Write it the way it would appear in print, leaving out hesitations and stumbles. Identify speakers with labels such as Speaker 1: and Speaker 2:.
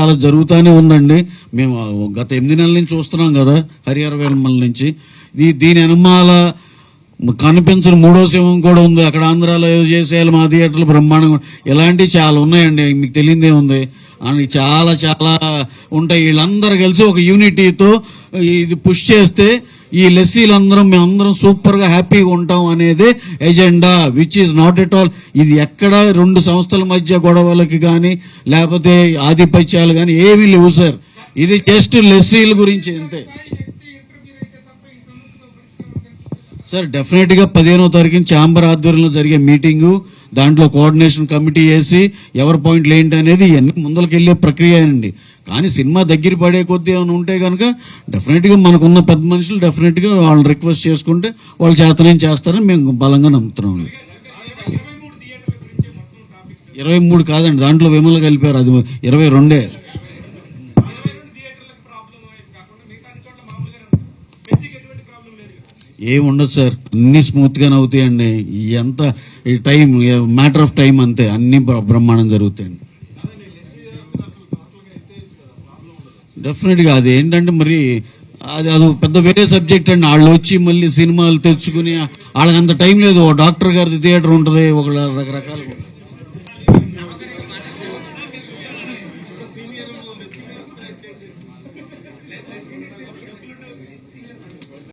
Speaker 1: అలా జరుగుతూనే ఉందండి. మేము గత 8 నెలల నుంచి చూస్తున్నాం కదా, హరిహర వేల్మల నుంచి. దీని వెనమాల కనిపించిన మూడో సింహం కూడా ఉంది. అక్కడ ఆంధ్రాలో చేసేయాలి, మా థియేటర్లు బ్రహ్మాండంగా, ఇలాంటివి చాలా ఉన్నాయండి. మీకు తెలియదే ఉంది అని చాలా చాలా ఉంటాయి. వీళ్ళందరూ కలిసి ఒక యూనిటీతో ఇది పుష్ చేస్తే ఈ లెస్సీలందరం మేమందరం సూపర్ గా హ్యాపీగా ఉంటాం అనేది agenda, which is not at all. ఇది ఎక్కడ 2 సంస్థల మధ్య గొడవలకి కానీ లేకపోతే ఆధిపత్యాలు కానీ ఏమీ లేవు సార్. ఇది జస్ట్ లెస్సీల గురించి అంతే సార్. డెఫినెట్ గా 15వ తారీఖున ఛాంబర్ ఆధ్వర్యంలో జరిగే మీటింగు, దాంట్లో కోఆర్డినేషన్ కమిటీ వేసి ఎవరి పాయింట్లు ఏంటి అనేది ఇవన్నీ ముందరికి వెళ్ళే ప్రక్రియ అండి. కానీ సినిమా దగ్గర పడే కొద్దీ ఏమైనా ఉంటే కనుక డెఫినెట్ గా మనకున్న పెద్ద మనుషులు డెఫినెట్ గా వాళ్ళని రిక్వెస్ట్ చేసుకుంటే వాళ్ళు చేతనేం చేస్తారని మేము బలంగా నమ్ముతున్నాం. 23 కాదండి, దాంట్లో విమల కలిపారు, అది 22. ఏముండదు సార్, అన్ని స్మూత్ గానే అవుతాయండి. ఎంత టైం, మ్యాటర్ ఆఫ్ టైం అంతే, అన్ని బ్రహ్మాండం జరుగుతాయండి. డెఫినెట్ గా అది ఏంటంటే మరి అది పెద్ద వేరే సబ్జెక్ట్ అండి. వాళ్ళు వచ్చి మళ్ళీ సినిమాలు తెచ్చుకుని వాళ్ళకి అంత టైం లేదు. డాక్టర్ గారి థియేటర్ ఉంటుంది, ఒక రకరకాల